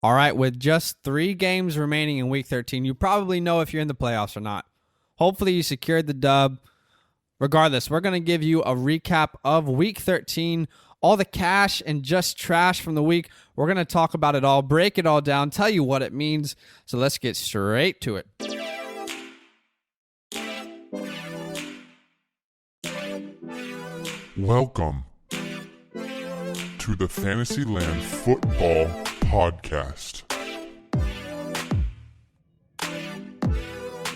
All right, with just 3 games remaining in Week 13, you probably know if you're in the playoffs or not. Hopefully you secured the dub. Regardless, we're going to give you a recap of Week 13, all the cash and just trash from the week. We're going to talk about it all, break it all down, tell you what it means. So let's get straight to it. Welcome to the FantasyLand Football Podcast.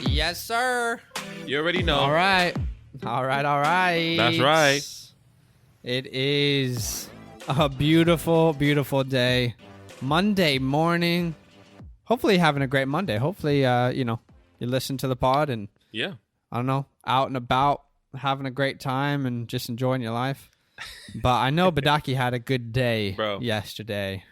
Yes, sir. You already know. All right. That's right. It is a beautiful, beautiful day. Monday morning. Hopefully you're having a great Monday. Hopefully, you listen to the pod and, Yeah. I don't know, out and about, having a great time and just enjoying your life. But I know Badaki had a good day yesterday.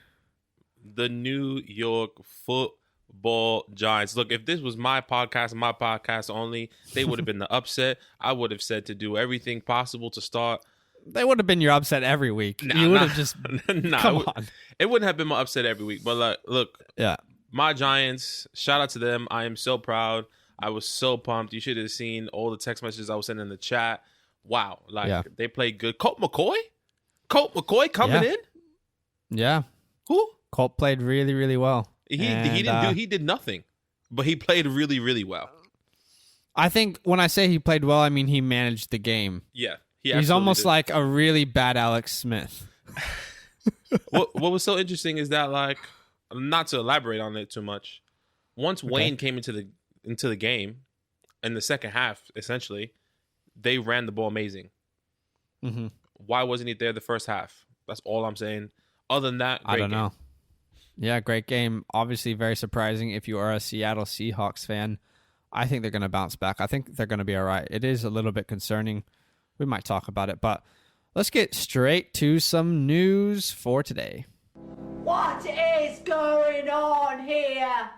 The New York Football Giants. Look, if this was my podcast only, they would have been the upset. I would have said to do everything possible to start. They would have been your upset every week. You would have just come on. It wouldn't have been my upset every week. But look, yeah, my Giants, shout out to them. I am so proud. I was so pumped. You should have seen all the text messages I was sending in the chat. Wow. They played good. Colt McCoy coming in? Yeah. Who? Colt played really, really well. He did nothing, but he played really, really well. I think when I say he played well, I mean he managed the game. Yeah. He's almost like a really bad Alex Smith. What was so interesting is that, not to elaborate on it too much, once Wayne came into the game in the second half, essentially, they ran the ball amazing. Mm-hmm. Why wasn't he there the first half? That's all I'm saying. Other than that, great I don't game. know. Yeah, great game. Obviously very surprising if you are a Seattle Seahawks fan. I think they're going to bounce back. I think they're going to be all right. It is a little bit concerning. We might talk about it, but let's get straight to some news for today. What is going on here?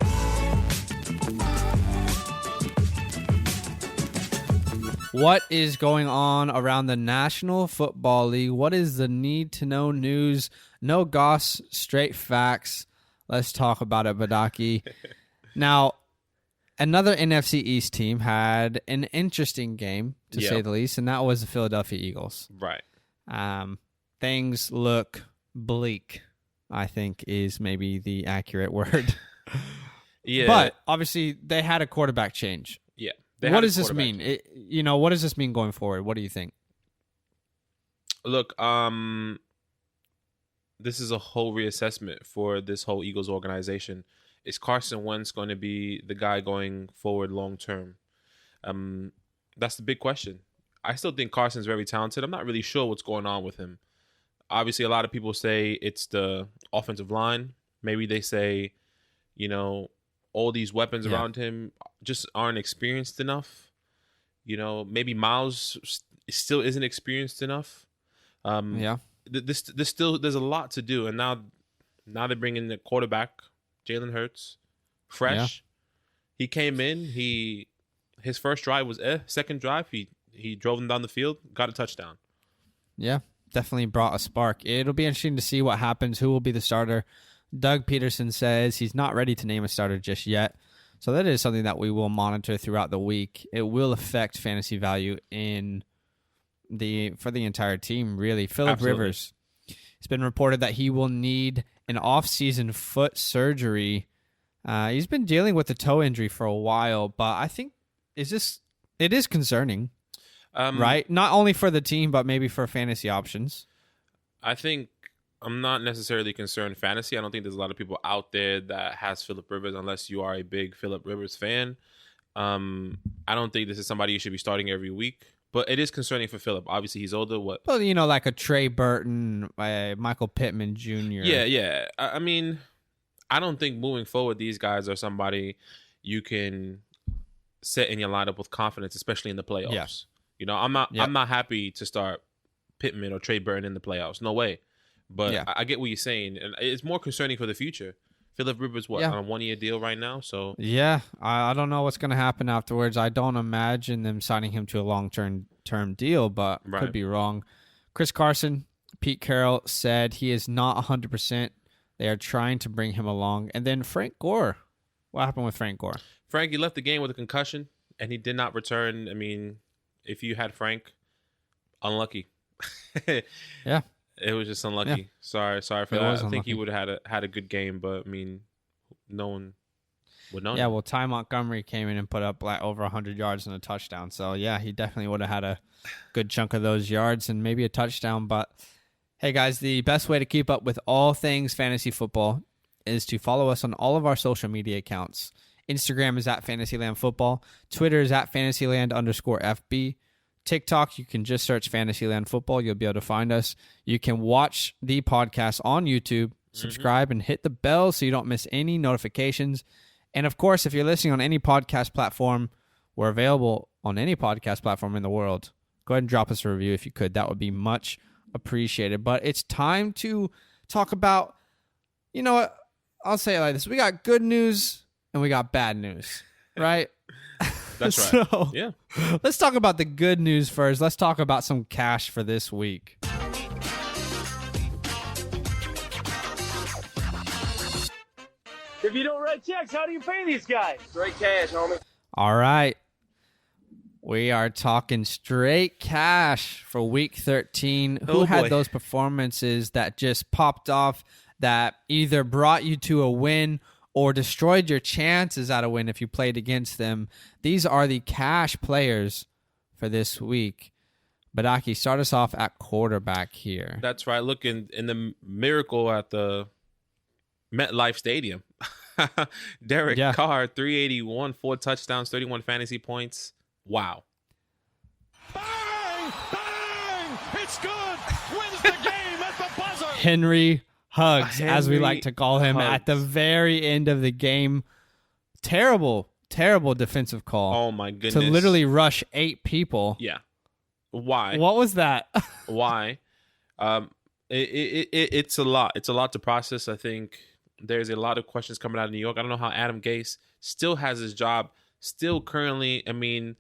What is going on around the National Football League? What is the need-to-know news? No goss, straight facts. Let's talk about it, Badaki. Now, another NFC East team had an interesting game, to say the least, and that was the Philadelphia Eagles. Right. Things look bleak, I think, is maybe the accurate word. Yeah. But, obviously, they had a quarterback change. Yeah. What does this mean? What does this mean going forward? What do you think? Look, this is a whole reassessment for this whole Eagles organization. Is Carson Wentz going to be the guy going forward long term? That's the big question. I still think Carson's very talented. I'm not really sure what's going on with him. Obviously, a lot of people say it's the offensive line. Maybe they say, all these weapons around him just aren't experienced enough. Maybe Miles still isn't experienced enough. There's a lot to do, and now they bring in the quarterback, Jalen Hurts, fresh. Yeah. He came in. His first drive was second drive. He drove him down the field, got a touchdown. Yeah, definitely brought a spark. It'll be interesting to see what happens. Who will be the starter? Doug Peterson says he's not ready to name a starter just yet. So that is something that we will monitor throughout the week. It will affect fantasy value for the entire team, really. Phillip Rivers, it's been reported that he will need an off-season foot surgery. He's been dealing with a toe injury for a while, but I think it is concerning, right? Not only for the team, but maybe for fantasy options. I think I'm not necessarily concerned fantasy. I don't think there's a lot of people out there that has Phillip Rivers unless you are a big Phillip Rivers fan. I don't think this is somebody you should be starting every week, but it is concerning for Phillip. Obviously, he's older. Well, like a Trey Burton, Michael Pittman Jr. Yeah. I mean, I don't think moving forward, these guys are somebody you can set in your lineup with confidence, especially in the playoffs. Yeah. I'm not happy to start Pittman or Trey Burton in the playoffs. No way. But I get what you're saying, and it's more concerning for the future. Phillip Rivers, on a 1-year deal right now? So yeah, I don't know what's going to happen afterwards. I don't imagine them signing him to a long-term deal, but could be wrong. Chris Carson, Pete Carroll said he is not 100%. They are trying to bring him along. And then Frank Gore. What happened with Frank Gore? Frank, he left the game with a concussion, and he did not return. I mean, if you had Frank, unlucky. Yeah. It was just unlucky. Yeah. Sorry for that. I think he would have had a good game, but I mean, no one would know. Yeah, well, Ty Montgomery came in and put up like over 100 yards and a touchdown. So, yeah, he definitely would have had a good chunk of those yards and maybe a touchdown. But, hey, guys, the best way to keep up with all things fantasy football is to follow us on all of our social media accounts. Instagram is at FantasyLand Football. Twitter is at FantasyLand_FB. TikTok, you can just search Fantasyland Football. You'll be able to find us. You can watch the podcast on YouTube, subscribe, and hit the bell so you don't miss any notifications. And, of course, if you're listening on any podcast platform, we're available on any podcast platform in the world. Go ahead and drop us a review if you could. That would be much appreciated. But it's time to talk about, you know what? I'll say it like this. We got good news and we got bad news, right? That's right. So, Yeah. let's talk about the good news first. Let's talk about some cash for this week. If you don't write checks, how do you pay these guys? Straight cash, homie. All right. We are talking straight cash for week 13. Who Oh, had boy. those performances that just popped off that either brought you to a win or destroyed your chances at a win if you played against them? These are the cash players for this week. Badaki, start us off at quarterback here. That's right. Look, in the miracle at the MetLife Stadium. Derek Carr, 381, 4 touchdowns, 31 fantasy points. Wow. Bang! Bang! It's good! Wins the game at the buzzer! Henry Huggs, as we Henry like to call him, at the very end of the game. Terrible defensive call. Oh, my goodness. To literally rush 8 people. Yeah. Why? What was that? Why? It's a lot. It's a lot to process. I think there's a lot of questions coming out of New York. I don't know how Adam Gase still has his job. Still currently, I mean,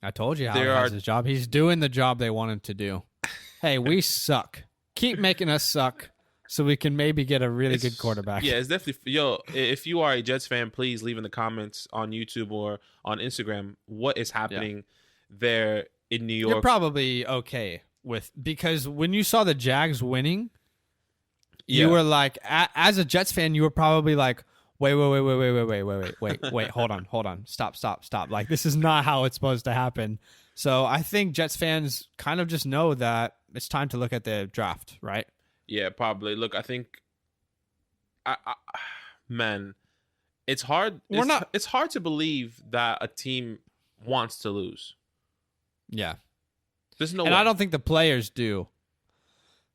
I told you how he has his job. He's doing the job they want him to do. Hey, we suck. Keep making us suck so we can maybe get a really good quarterback. Yeah, it's definitely. Yo, if you are a Jets fan, please leave in the comments on YouTube or on Instagram what is happening there in New York. You're probably okay with, because when you saw the Jags winning, you were like, as a Jets fan, you were probably like, wait, hold on, stop. Like, this is not how it's supposed to happen. So I think Jets fans kind of just know that it's time to look at the draft, right? Yeah, probably. Look, I think, man, it's hard. It's hard to believe that a team wants to lose. Yeah. There's no and way. I don't think the players do.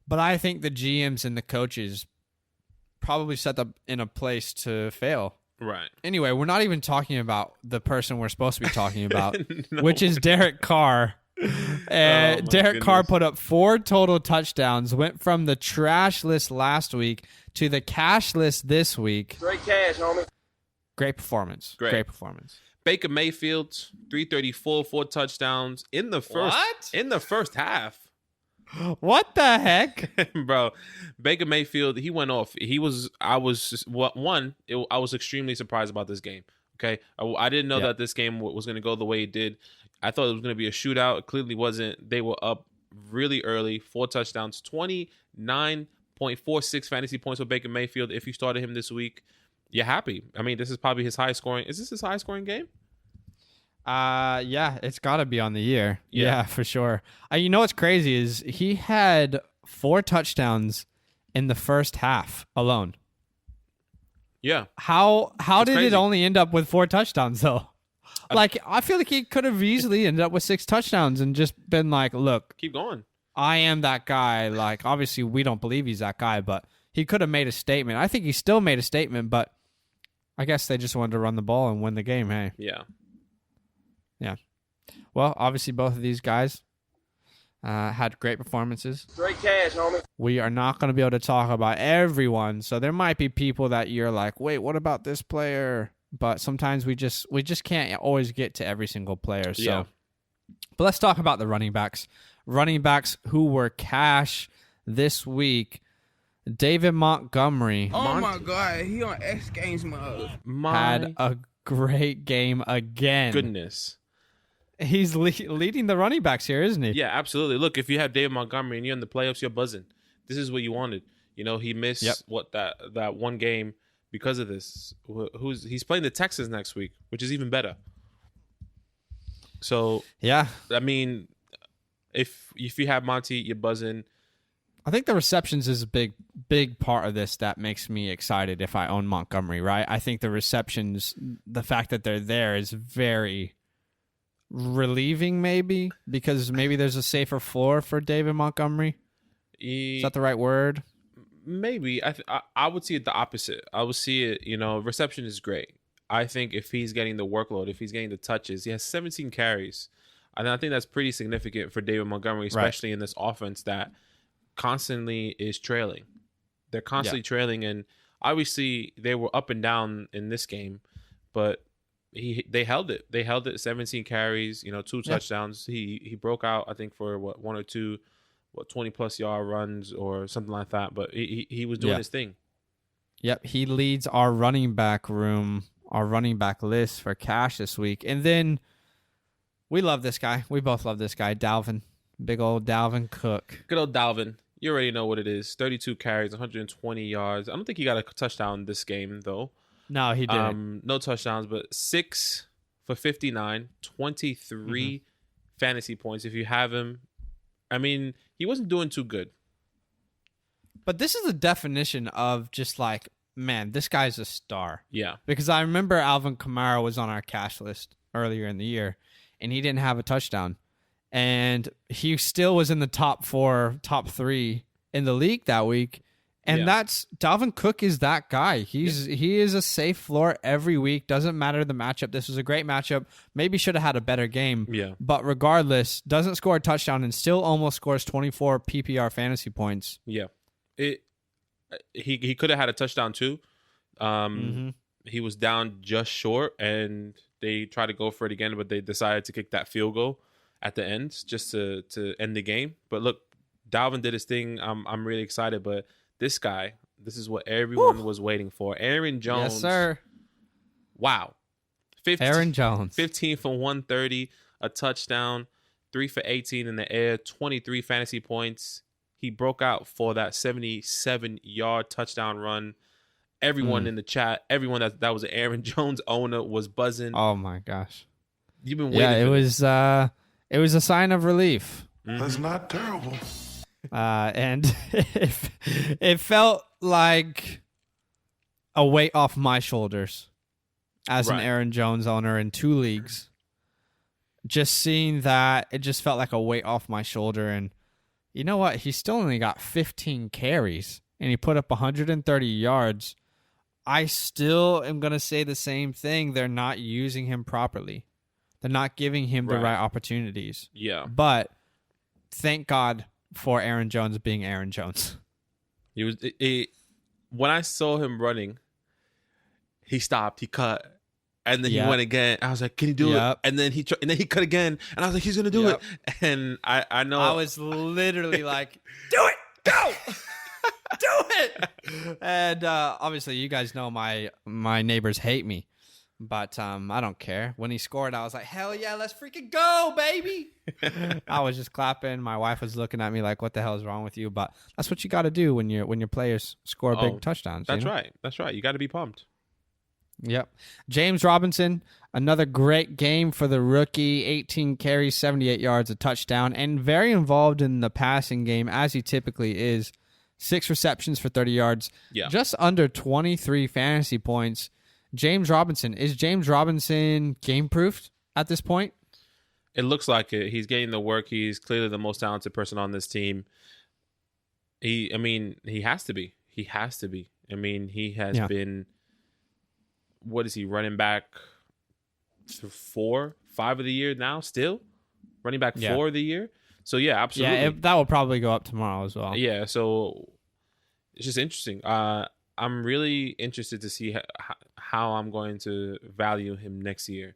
But I think the GMs and the coaches probably set them in a place to fail. Right. Anyway, we're not even talking about the person we're supposed to be talking about, No. which is Derek Carr. Derek Carr put up 4 total touchdowns, went from the trash list last week to the cash list this week. Straight cash, homie. Great performance. Great performance. Baker Mayfield, 334, 4 touchdowns in the first half. What the heck? Bro, Baker Mayfield, he went off. I was extremely surprised about this game. Okay. I didn't know that this game was going to go the way it did. I thought it was going to be a shootout. It clearly wasn't. They were up really early, 4 touchdowns, 29.46 fantasy points for Baker Mayfield. If you started him this week, you're happy. I mean, this is probably his highest scoring. Is this his highest scoring game? Yeah, it's got to be on the year. Yeah, for sure. You know what's crazy is he had 4 touchdowns in the first half alone. Yeah. How did crazy. it only end up with 4 touchdowns though? Like, I feel like he could have easily ended up with 6 touchdowns and just been like, look, Keep going. I am that guy. Like, obviously we don't believe he's that guy, but he could have made a statement. I think he still made a statement, but I guess they just wanted to run the ball and win the game, hey. Yeah. Yeah. Well, obviously both of these guys had great performances. Straight cash, homie. We are not going to be able to talk about everyone, so there might be people that you're like, wait, what about this player? But sometimes we just can't always get to every single player. So, Yeah. But let's talk about the running backs. Running backs who were cash this week. David Montgomery Oh my God, he on X Games mode. had a great game again. Goodness. He's leading the running backs here, isn't he? Yeah, absolutely. Look, if you have David Montgomery and you're in the playoffs, you're buzzing. This is what you wanted. He missed that one game because of this. He's playing the Texans next week, which is even better. So yeah, I mean, if you have Monty, you're buzzing. I think the receptions is a big part of this that makes me excited if I own Montgomery, right? I think the receptions, the fact that they're there is very relieving, maybe, because maybe there's a safer floor for David Montgomery. Is that the right word? Maybe. I would see it the opposite. I would see it, reception is great. I think if he's getting the workload, if he's getting the touches, he has 17 carries. And I think that's pretty significant for David Montgomery, especially in this offense that constantly is trailing. They're constantly trailing, and obviously they were up and down in this game, but they held it. They held it. 17 carries, 2 touchdowns. He broke out, I think, for one or two 20 plus yard runs or something like that. But he was doing his thing. Yep, he leads our running back list for cash this week, and then we love this guy. We both love this guy, Dalvin. Big old Dalvin Cook. Good old Dalvin. You already know what it is. 32 carries, 120 yards. I don't think he got a touchdown this game, though. No, he didn't. No touchdowns, but 6 for 59, 23 fantasy points. If you have him, I mean, he wasn't doing too good. But this is the definition of just like, man, this guy's a star. Yeah. Because I remember Alvin Kamara was on our cash list earlier in the year, and he didn't have a touchdown. And he still was in the top 3 in the league that week. And that's Dalvin Cook is that guy. He is a safe floor every week. Doesn't matter the matchup. This was a great matchup. Maybe should have had a better game. Yeah. But regardless, doesn't score a touchdown and still almost scores 24 PPR fantasy points. Yeah. He could have had a touchdown too. He was down just short, and they tried to go for it again, but they decided to kick that field goal at the end just to end the game. But look, Dalvin did his thing. I'm really excited, but this guy, this is what everyone was waiting for. Aaron Jones. Yes, sir. Wow. Aaron Jones. 15 for 130, a touchdown, 3 for 18 in the air, 23 fantasy points. He broke out for that 77-yard touchdown run. Everyone in the chat, everyone that was an Aaron Jones owner was buzzing. Oh my gosh. You've been waiting. Yeah, it was a sign of relief. That's not terrible. And it felt like a weight off my shoulders as an Aaron Jones owner in 2 leagues. Just seeing that, it just felt like a weight off my shoulder. And you know what? He still only got 15 carries, and he put up 130 yards. I still am going to say the same thing. They're not using him properly. They're not giving him the right opportunities. Yeah. But thank God for Aaron Jones being Aaron Jones. He was when I saw him running, he stopped, he cut, and then he went again. I was like, "Can he do it?" And then he cut again, and I was like, "He's gonna do it." And I know I was literally like, "Do it, go, do it!" And obviously, you guys know my neighbors hate me. But I don't care. When he scored, I was like, hell yeah, let's freaking go, baby. I was just clapping. My wife was looking at me like, what the hell is wrong with you? But that's what you got to do when your players score big touchdowns. That's right. That's right. You got to be pumped. Yep. James Robinson, another great game for the rookie. 18 carries, 78 yards, a touchdown, and very involved in the passing game, as he typically is. 6 receptions for 30 yards. Yeah. Just under 23 fantasy points. James Robinson. Is James Robinson game-proofed at this point? It looks like it. He's getting the work. He's clearly the most talented person on this team. He has to be. He has to be. I mean, he has been, what is he, running back 4, 5 of the year now still? Running back 4 of the year? So, yeah, absolutely. Yeah, that will probably go up tomorrow as well. Yeah, so it's just interesting. I'm really interested to see how I'm going to value him next year.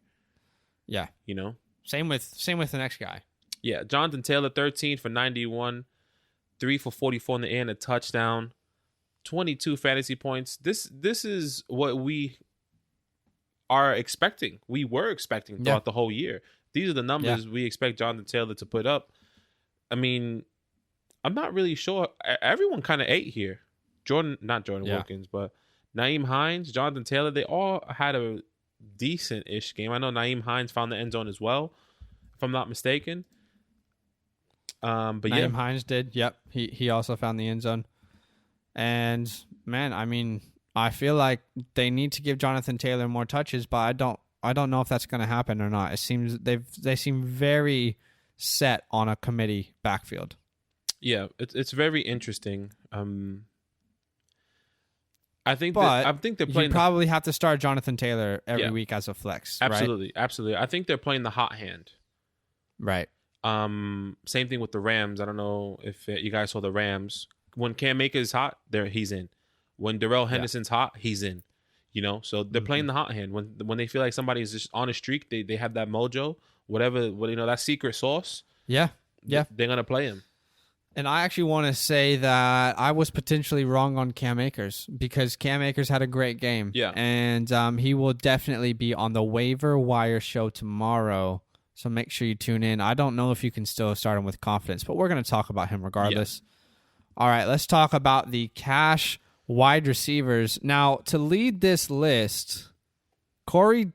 Yeah. You know? Same with the next guy. Yeah. Jonathan Taylor, 13 for 91, 3 for 44 in the air and a touchdown. 22 fantasy points. This is what we are expecting. We were expecting throughout the whole year. These are the numbers we expect Jonathan Taylor to put up. I mean, I'm not really sure. Everyone kind of ate here. Not Jordan Wilkins, but Nyheim Hines, Jonathan Taylor, they all had a decent-ish game. I know Nyheim Hines found the end zone as well, if I'm not mistaken. But Nyheim Hines did. Yep, he also found the end zone. And man, I mean, I feel like they need to give Jonathan Taylor more touches, but I don't know if that's going to happen or not. It seems they seem very set on a committee backfield. Yeah, it's very interesting. I think they're playing. You probably have to start Jonathan Taylor every week as a flex. Absolutely, absolutely. I think they're playing the hot hand. Right. Same thing with the Rams. I don't know if you guys saw the Rams. When Cam Akers is hot, he's in. When Darrell Henderson's hot, he's in. You know, so they're playing the hot hand. When they feel like somebody is just on a streak, they have that mojo, whatever, that secret sauce. Yeah. They're gonna play him. And I actually want to say that I was potentially wrong on Cam Akers because Cam Akers had a great game. Yeah. And he will definitely be on the waiver wire show tomorrow. So make sure you tune in. I don't know if you can still start him with confidence, but we're going to talk about him regardless. Yeah. All right, let's talk about the cash wide receivers. Now, to lead this list, Corey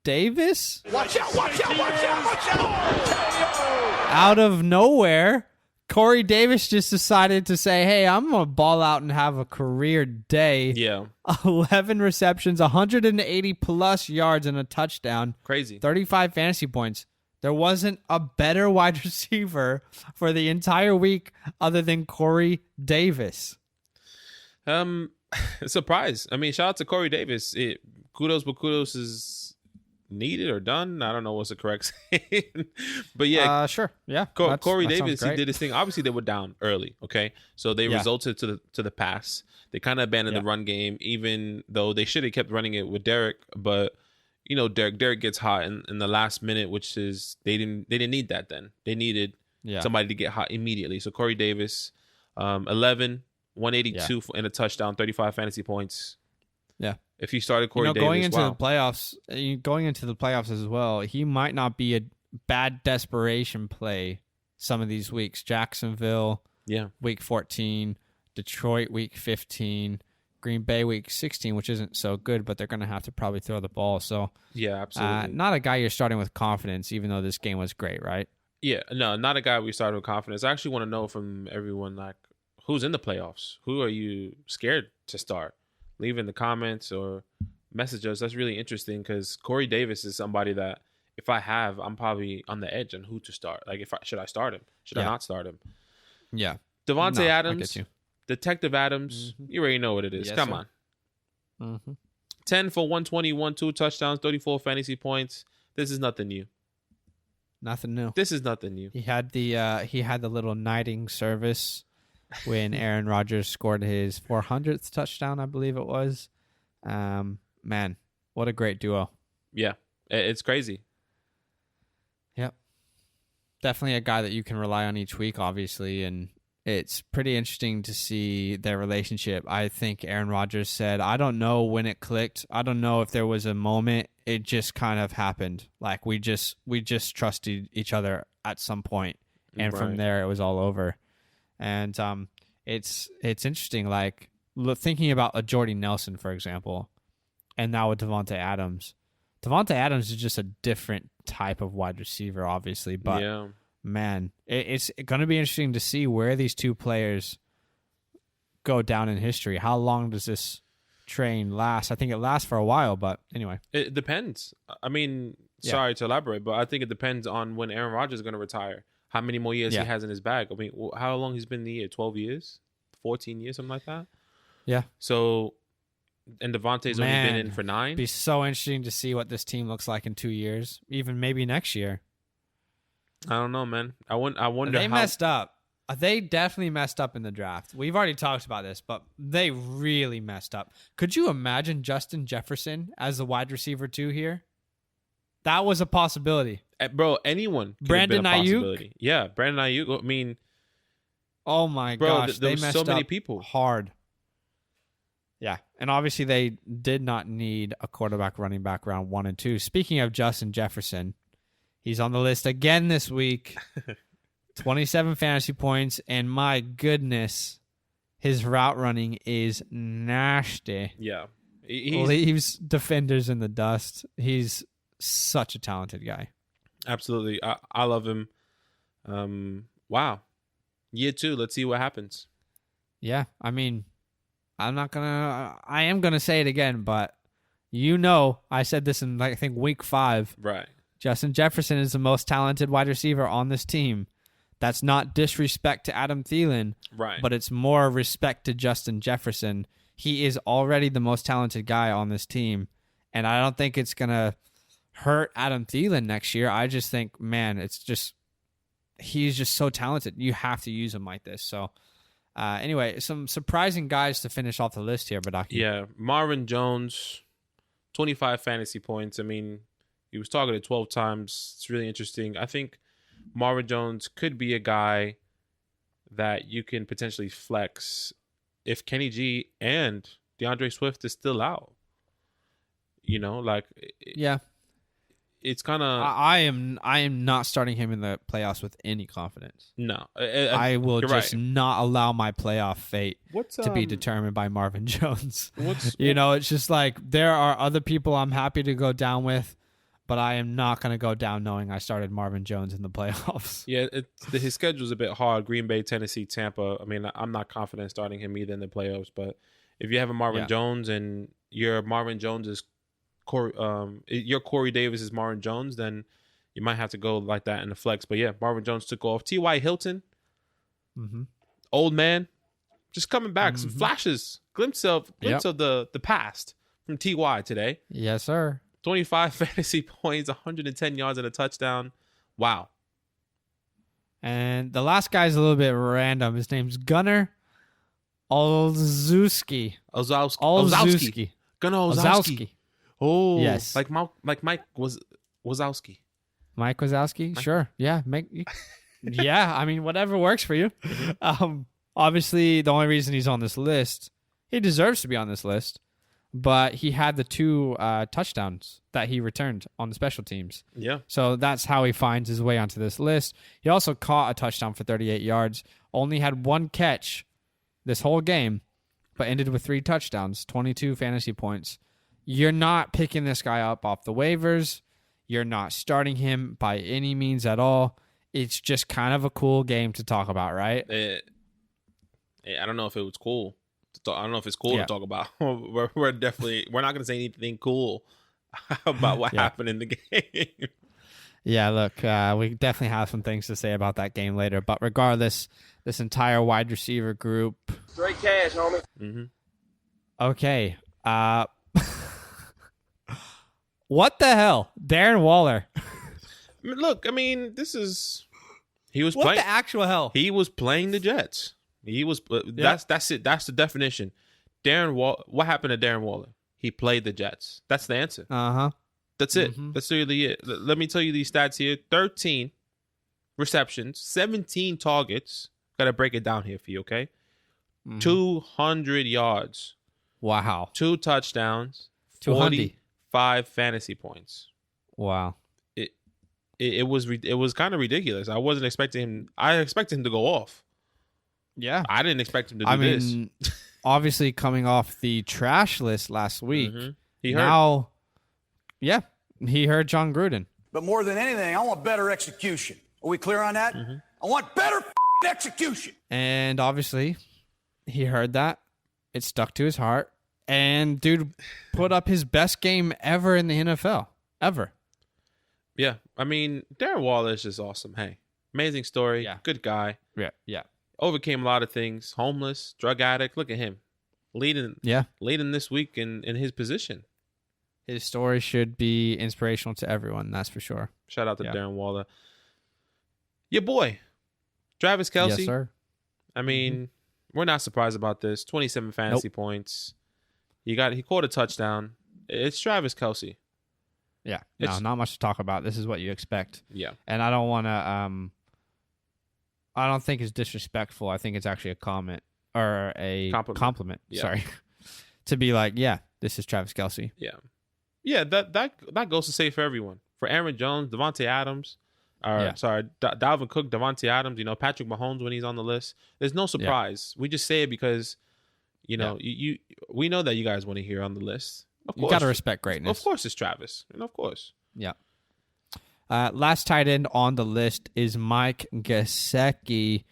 Davis? Watch out, watch out, watch out, watch out! Out of nowhere, Corey Davis just decided to say, hey, I'm going to ball out and have a career day. Yeah. 11 receptions, 180-plus yards, and a touchdown. Crazy. 35 fantasy points. There wasn't a better wide receiver for the entire week other than Corey Davis. Surprise. I mean, shout out to Corey Davis. Kudos, but kudos is needed or done. I don't know what's the correct saying. But yeah. Sure. Yeah. Corey Davis, he did his thing. Obviously, they were down early, okay? So they resulted to the pass. They kind of abandoned the run game, even though they should have kept running it with Derek. But, Derek gets hot in the last minute, which is they didn't need that then. They needed somebody to get hot immediately. So Corey Davis, 11, 182 and a touchdown, 35 fantasy points. Yeah. If you started Corey Davis, going into the playoffs as well, he might not be a bad desperation play some of these weeks. Jacksonville, week 14, Detroit, week 15, Green Bay, week 16, which isn't so good, but they're going to have to probably throw the ball. So, yeah, absolutely. Not a guy you're starting with confidence, even though this game was great, right? Yeah, no, not a guy we started with confidence. I actually want to know from everyone, like, who's in the playoffs? Who are you scared to start? Leave in the comments or message us. That's really interesting because Corey Davis is somebody that if I have, I'm probably on the edge on who to start. Like, should I start him? Should I not start him? Yeah. Devontae Adams, Detective Adams, you already know what it is. Yes, Come sir. on. 10 for 121, 2 touchdowns, 34 fantasy points. This is nothing new. Nothing new. This is nothing new. He had the little knighting service when Aaron Rodgers scored his 400th touchdown, I believe it was. Man, what a great duo. Yeah, it's crazy. Yep. Definitely a guy that you can rely on each week, obviously, and it's pretty interesting to see their relationship. I think Aaron Rodgers said, I don't know when it clicked. I don't know if there was a moment. It just kind of happened. Like we just trusted each other at some point, and from there it was all over. And it's interesting, like thinking about a Jordy Nelson, for example, and now with Devontae Adams. Devontae Adams is just a different type of wide receiver, obviously, but man, it's going to be interesting to see where these two players go down in history. How long does this train last? I think it lasts for a while, but anyway. It depends. I mean, sorry to elaborate, but I think it depends on when Aaron Rodgers is going to retire. How many more years he has in his bag. I mean, how long he's been in the year? 12 years? 14 years? Something like that? Yeah. So, and Devontae's only been in for 9? It'd be so interesting to see what this team looks like in 2 years. Even maybe next year. I don't know, man. I wonder They messed up. They definitely messed up in the draft. We've already talked about this, but they really messed up. Could you imagine Justin Jefferson as the wide receiver 2 here? That was a possibility. Bro, anyone could Brandon have been a Ayuk? possibility. Yeah, Brandon Ayuk. I mean, oh my gosh, there they was messed so many up people hard. Yeah, and obviously they did not need a quarterback running back round 1 and 2. Speaking of Justin Jefferson, he's on the list again this week. 27 fantasy points, and my goodness, his route running is nasty. Yeah. Leaves defenders in the dust. He's such a talented guy. Absolutely. I love him. Wow. Year 2, let's see what happens. Yeah, I mean, I am going to say it again, but I said this in, I think, week 5. Right. Justin Jefferson is the most talented wide receiver on this team. That's not disrespect to Adam Thielen, right? But it's more respect to Justin Jefferson. He is already the most talented guy on this team, and I don't think it's going to hurt Adam Thielen next year. I just think, man, he's just so talented. You have to use him like this. So, anyway, some surprising guys to finish off the list here, Badaki. Yeah, Marvin Jones, 25 fantasy points. I mean, he was targeted 12 times. It's really interesting. I think Marvin Jones could be a guy that you can potentially flex if Kenny G and DeAndre Swift is still out. Yeah. It's kind of. I am not starting him in the playoffs with any confidence. No, I will just right. not allow my playoff fate to be determined by Marvin Jones. It's just like there are other people I'm happy to go down with, but I am not going to go down knowing I started Marvin Jones in the playoffs. Yeah, his schedule's a bit hard. Green Bay, Tennessee, Tampa. I mean, I'm not confident starting him either in the playoffs. But if you have a Marvin Jones and your Marvin Jones is your Corey Davis is Marvin Jones, then you might have to go like that in the flex. But yeah, Marvin Jones took off. T.Y. Hilton, old man, just coming back. Some flashes, glimpse of the past from T.Y. today. Yes, sir. 25 fantasy points, 110 yards and a touchdown. Wow. And the last guy's a little bit random. His name's Gunnar Olszewski. Gunnar Olszewski. Oh, yes. Like Mike Wazowski. Mike Wazowski? Sure. Yeah. Yeah, I mean, whatever works for you. Obviously, the only reason he's on this list, he deserves to be on this list, but he had the 2 touchdowns that he returned on the special teams. Yeah. So that's how he finds his way onto this list. He also caught a touchdown for 38 yards, only had 1 catch this whole game, but ended with 3 touchdowns, 22 fantasy points. You're not picking this guy up off the waivers. You're not starting him by any means at all. It's just kind of a cool game to talk about, right? I don't know if it was cool. I don't know if it's cool to talk about. We're not going to say anything cool about what happened in the game. Yeah, look, we definitely have some things to say about that game later. But regardless, this entire wide receiver group. Straight cash, homie. Mm-hmm. Okay. What the hell? Darren Waller. Look, I mean, he was what playing. The actual hell? He was playing the Jets. He was. That's it. That's the definition. What happened to Darren Waller? He played the Jets. That's the answer. That's it. Mm-hmm. That's really it. Let me tell you these stats here: 13 receptions, 17 targets. Got to break it down here for you, okay? 200 yards. Wow. 2 touchdowns. 45 fantasy points. Wow. It was kind of ridiculous. I wasn't expecting him. I expected him to go off. Yeah. I didn't expect him to do this. Obviously coming off the trash list last week. Mm-hmm. He heard John Gruden. But more than anything, I want better execution. Are we clear on that? Mm-hmm. I want better execution. And obviously, he heard that. It stuck to his heart. And dude put up his best game ever in the NFL. Ever. Yeah. I mean, Darren Waller is just awesome. Hey, amazing story. Yeah. Good guy. Yeah. Overcame a lot of things. Homeless, drug addict. Look at him. Leading this week in his position. His story should be inspirational to everyone, that's for sure. Shout out to Darren Waller. Your boy, Travis Kelce. Yes, sir. I mean, we're not surprised about this. 27 fantasy points. He caught a touchdown. It's Travis Kelce. Yeah. No, not much to talk about. This is what you expect. Yeah. And I don't want to I don't think it's disrespectful. I think it's actually a comment or a compliment. Yeah. Sorry. to be like, yeah, this is Travis Kelce. Yeah. That goes to say for everyone. For Aaron Jones, Devontae Adams, Dalvin Cook, Devontae Adams, Patrick Mahomes when he's on the list. There's no surprise. We just say it because, you we know that you guys want to hear on the list. Of course, you got to respect greatness. Of course, it's Travis, and of course, yeah. Last tight end on the list is Mike Gesicki.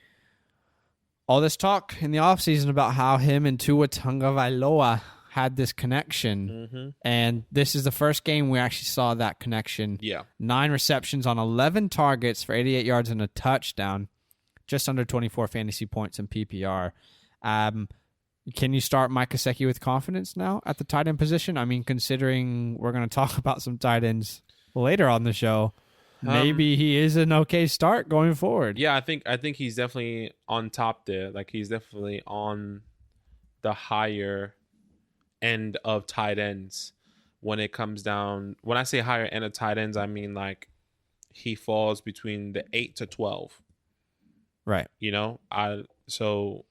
All this talk in the offseason about how him and Tua Tagovailoa had this connection, and this is the first game we actually saw that connection. 9 receptions on 11 targets for 88 yards and a touchdown, just under 24 fantasy points in PPR. Can you start Mike Gesicki with confidence now at the tight end position? I mean, considering we're going to talk about some tight ends later on the show, maybe he is an okay start going forward. Yeah, I think he's definitely on top there. Like, he's definitely on the higher end of tight ends when it comes down. When I say higher end of tight ends, I mean like he falls between the 8 to 12. Right. So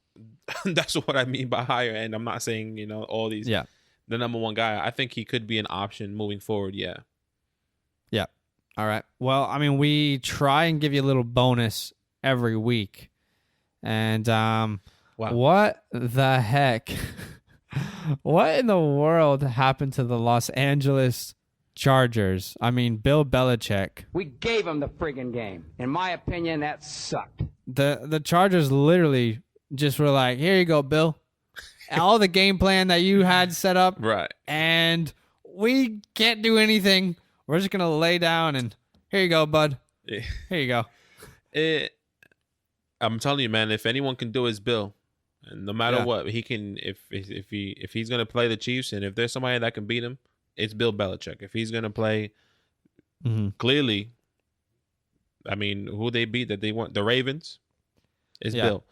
that's what I mean by higher end. I'm not saying, all these. Yeah. The number one guy. I think he could be an option moving forward. Yeah. Yeah. All right. Well, I mean, we try and give you a little bonus every week. And wow. What the heck? What in the world happened to the Los Angeles Chargers? I mean, Bill Belichick. We gave him the friggin' game. In my opinion, that sucked. The Chargers literally just were like, here you go, Bill. All the game plan that you had set up. Right. And we can't do anything. We're just going to lay down and here you go, bud. Yeah. Here you go. I'm telling you, man, if anyone can do it, it's Bill. And no matter what, he can. If he's going to play the Chiefs, and if there's somebody that can beat him, it's Bill Belichick. If he's going to play, clearly, I mean, who they beat that they want, the Ravens, is Bill.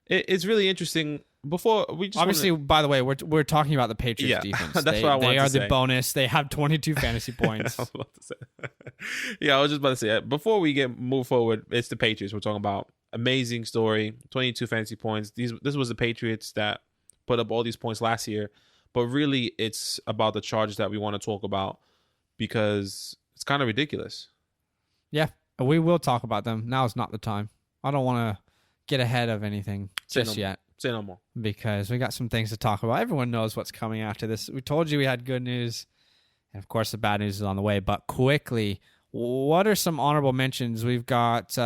It's really interesting. Before we just obviously, by the way, we're talking about the Patriots defense. That's what I wanted to say. They are the bonus. They have 22 fantasy points. I was about to say. I was just about to say before we move forward, it's the Patriots we're talking about. Amazing story, 22 fantasy points. This was the Patriots that put up all these points last year, but really it's about the Chargers that we want to talk about because it's kind of ridiculous. Yeah, we will talk about them. Now is not the time. I don't want to get ahead of anything yet. Say no more. Because we got some things to talk about. Everyone knows what's coming after this. We told you we had good news, and of course the bad news is on the way. But quickly, what are some honorable mentions? We've got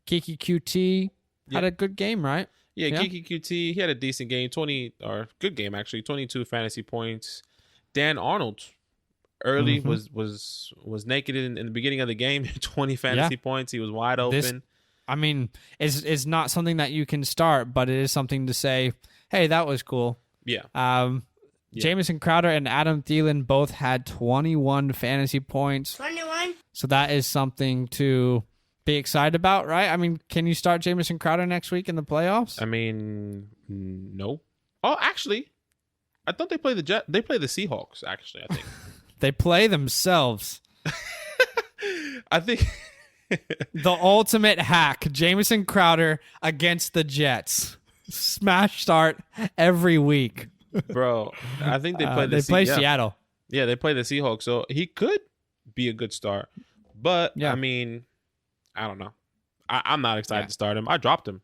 Kiki QT had a good game, right? Yeah, Kiki QT, he had a decent game, good game actually, 22 fantasy points. Dan Arnold early was naked in the beginning of the game, 20 fantasy points. He was wide open. It's not something that you can start, but it is something to say, hey, that was cool. Yeah. Jamison Crowder and Adam Thielen both had 21 fantasy points. 21? So that is something to be excited about, right? I mean, can you start Jamison Crowder next week in the playoffs? I mean, no. Oh, actually, I thought they play They play the Seahawks. Actually, I think they play themselves. I think the ultimate hack: Jamison Crowder against the Jets. Smash start every week, bro. I think they play. They play Seattle. Yeah, they play the Seahawks, so he could be a good start. But I mean, I don't know. I'm not excited to start him. I dropped him.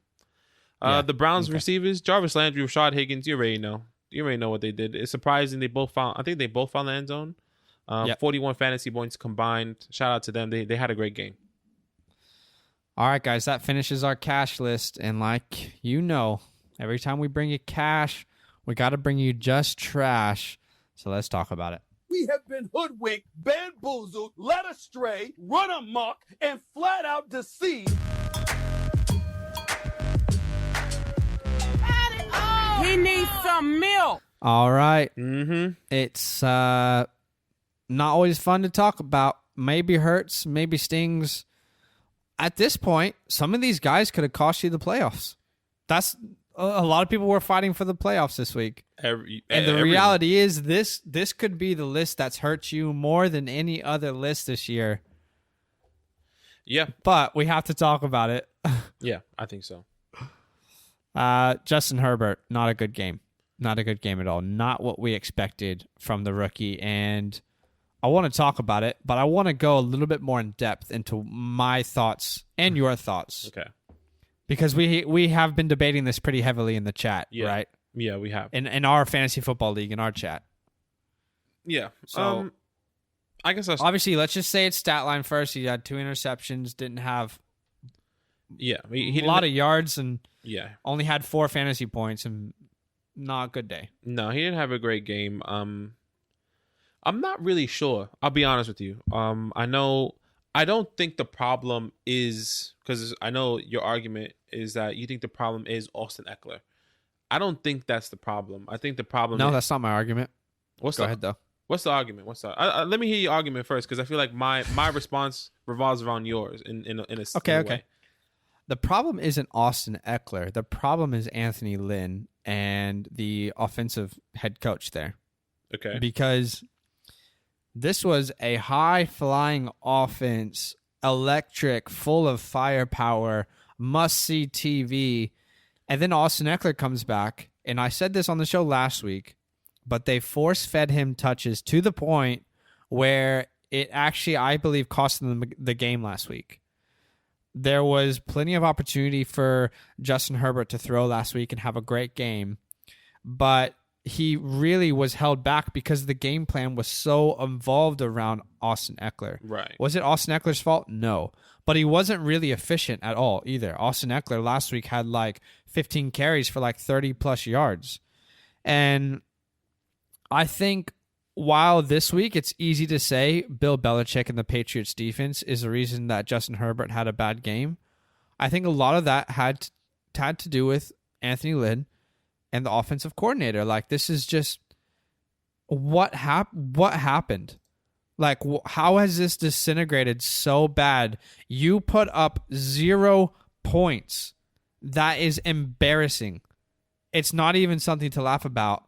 The Browns receivers, Jarvis Landry, Rashad Higgins. You already know. You already know what they did. It's surprising they both found. I think they both found the end zone. 41 fantasy points combined. Shout out to them. They had a great game. All right, guys, that finishes our cash list. And like you know, every time we bring you cash, we got to bring you just trash. So let's talk about it. We have been hoodwinked, bamboozled, led astray, run amok, and flat out deceived. He needs some milk. All right. It's not always fun to talk about. Maybe hurts, maybe stings. At this point, some of these guys could have cost you the playoffs. That's a lot of people were fighting for the playoffs this week. And the reality is this could be the list that's hurt you more than any other list this year. Yeah. But we have to talk about it. Yeah, I think so. Justin Herbert, not a good game. Not a good game at all. Not what we expected from the rookie. And I want to talk about it, but I want to go a little bit more in depth into my thoughts and your thoughts. Okay. Because we have been debating this pretty heavily in the chat, Yeah. right? Yeah, we have. In our fantasy football league, in our chat. Yeah. So I guess obviously, let's just say it's stat line first. He had 2 interceptions, didn't have he a lot of yards, and yeah, only had 4 fantasy points, and not a good day. No, he didn't have a great game. I'm not really sure. I'll be honest with you. I don't think the problem is, because I know your argument is that you think the problem is Austin Eckler. I don't think that's the problem. I think the problem. No, that's not my argument. Go ahead, though. What's the argument? Let me hear your argument first, because I feel like my response revolves around yours in a Okay. way. The problem isn't Austin Eckler. The problem is Anthony Lynn and the offensive head coach there. Okay. Because this was a high-flying offense, electric, full of firepower, must-see TV, and then Austin Eckler comes back, and I said this on the show last week, but they force-fed him touches to the point where it actually, I believe, cost them the game last week. There was plenty of opportunity for Justin Herbert to throw last week and have a great game, but he really was held back because the game plan was so involved around Austin Eckler. Right. Was it Austin Eckler's fault? No. But he wasn't really efficient at all either. Austin Eckler last week had like 15 carries for like 30-plus yards. And I think while this week it's easy to say Bill Belichick and the Patriots defense is the reason that Justin Herbert had a bad game, I think a lot of that had to do with Anthony Lynn and the offensive coordinator. Like, this is just what happened. Like, how has this disintegrated so bad? You put up 0 points. That is embarrassing. It's not even something to laugh about.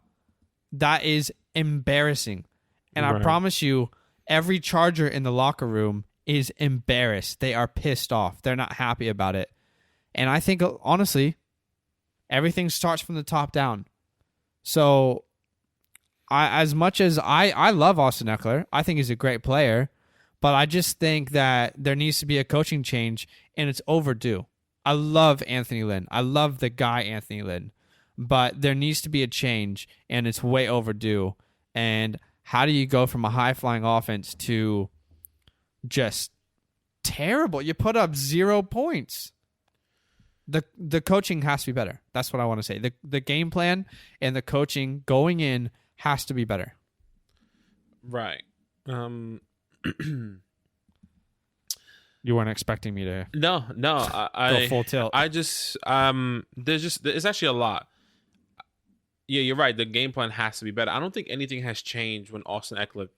That is embarrassing. And I promise you, every Charger in the locker room is embarrassed. They are pissed off. They're not happy about it. And I think, honestly, everything starts from the top down. So, as much as I love Austin Eckler, I think he's a great player, but I just think that there needs to be a coaching change, and it's overdue. I love Anthony Lynn. I love the guy Anthony Lynn, but there needs to be a change, and it's way overdue. And how do you go from a high-flying offense to just terrible? You put up 0 points. The coaching has to be better. That's what I want to say. The game plan and the coaching going in has to be better. Right. You weren't expecting me to No. go full tilt. I just it's actually a lot. Yeah, you're right. The game plan has to be better. I don't think anything has changed when Austin Eckler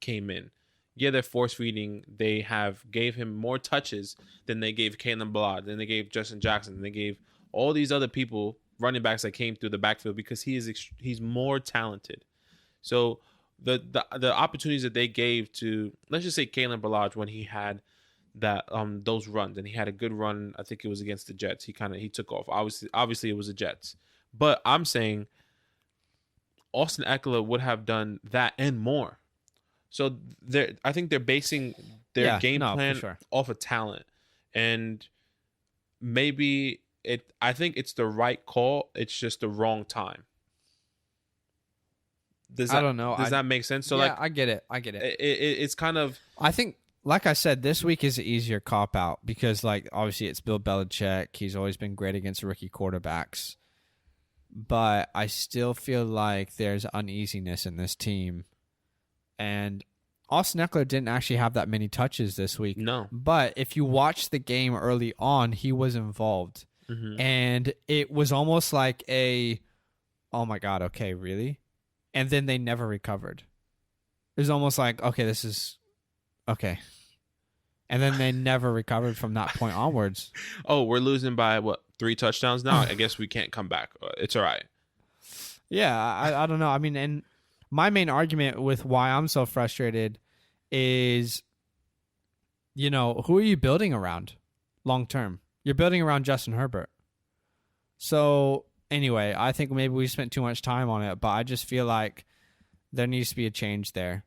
came in. Yeah, they're force feeding. They gave him more touches than they gave Kalen Ballard, than they gave Justin Jackson, than they gave all these other people, running backs that came through the backfield, because he's more talented. So the opportunities that they gave to, let's just say, Kalen Ballard, when he had that those runs, and he had a good run, I think it was against the Jets. He took off. Obviously it was the Jets, but I'm saying Austin Eckler would have done that and more. So I think they're basing their game plan off of talent, and maybe I think it's the right call. It's just the wrong time. I don't know. Does that make sense? So yeah, I get it. It's kind of. I think, like I said, this week is an easier cop out because, like, obviously it's Bill Belichick. He's always been great against rookie quarterbacks, but I still feel like there's uneasiness in this team. And Austin Eckler didn't actually have that many touches this week. No. But if you watch the game early on, he was involved. Mm-hmm. And it was almost like oh my God, okay, really? And then they never recovered. It was almost like, okay, this is okay. And then they never recovered from that point onwards. Oh, we're losing by, 3 touchdowns now? I guess we can't come back. It's all right. Yeah, I don't know. I mean, and my main argument with why I'm so frustrated is, who are you building around long term? You're building around Justin Herbert. So, anyway, I think maybe we spent too much time on it, but I just feel like there needs to be a change there.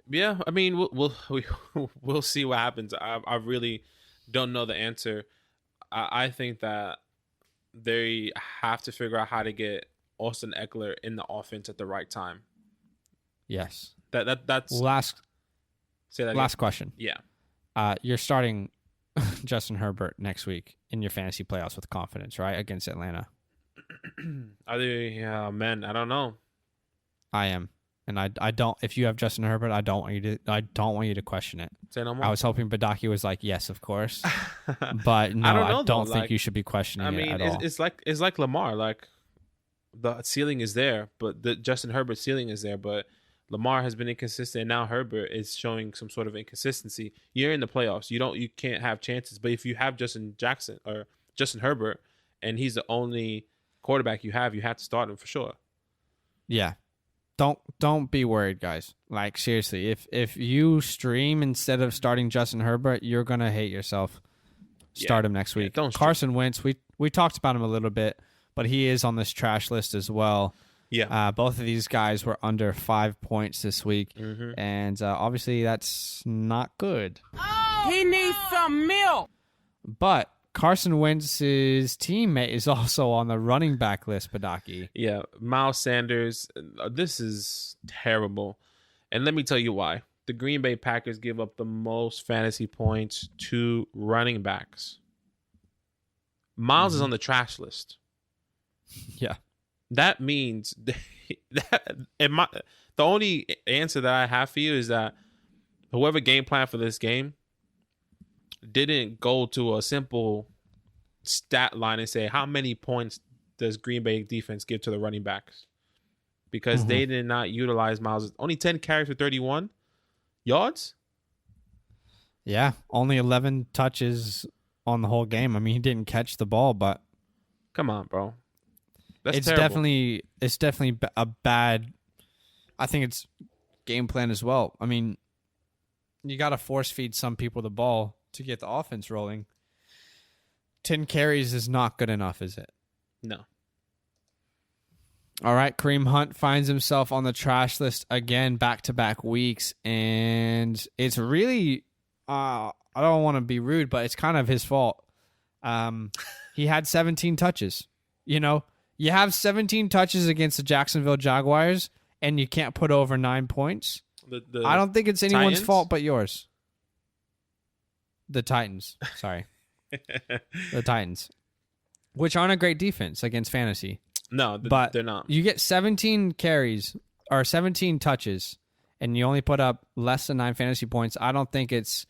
Yeah, I mean, we'll see what happens. I really don't know the answer. I think that they have to figure out how to get Austin Eckler in the offense at the right time. Yes. That's last again. question. Yeah. You're starting Justin Herbert next week in your fantasy playoffs with confidence, right? Against Atlanta. Are they? Man, I don't know. I am. And I don't. If you have Justin Herbert, I don't want you to question it. Say no more. I was hoping Badaki was like, yes, of course, but no, I don't think you should be questioning it at all. It's like Lamar. Like the ceiling is there, but the Justin Herbert ceiling is there, but Lamar has been inconsistent. And now Herbert is showing some sort of inconsistency. You're in the playoffs. You can't have chances. But if you have Justin Jackson or Justin Herbert, and he's the only quarterback you have to start him for sure. Yeah. Don't be worried, guys. Like, seriously, if you stream instead of starting Justin Herbert, you're gonna hate yourself. Start him next week. Carson Wentz, we talked about him a little bit, but he is on this trash list as well. Yeah. Both of these guys were under 5 points this week, and obviously that's not good. He needs some milk. But Carson Wentz's teammate is also on the running back list, Badaki. Yeah, Miles Sanders. This is terrible. And let me tell you why. The Green Bay Packers give up the most fantasy points to running backs. Miles is on the trash list. Yeah. That means the only answer that I have for you is that whoever game planned for this game didn't go to a simple stat line and say how many points does Green Bay defense give to the running backs, because they did not utilize Miles. Only 10 carries for 31 yards. Yeah, only 11 touches on the whole game. I mean, he didn't catch the ball, but come on, bro. It's terrible. It's definitely a bad. I think it's game plan as well. I mean, you got to force feed some people the ball to get the offense rolling. 10 carries is not good enough, is it? No. All right, Kareem Hunt finds himself on the trash list again, back-to-back weeks, and it's really, I don't want to be rude, but it's kind of his fault. He had 17 touches. You know, you have 17 touches against the Jacksonville Jaguars, and you can't put over 9 points. I don't think it's anyone's fault but yours. The Titans. Sorry. The Titans. Which aren't a great defense against fantasy. No, but they're not. You get 17 carries or 17 touches, and you only put up less than 9 fantasy points. I don't think it's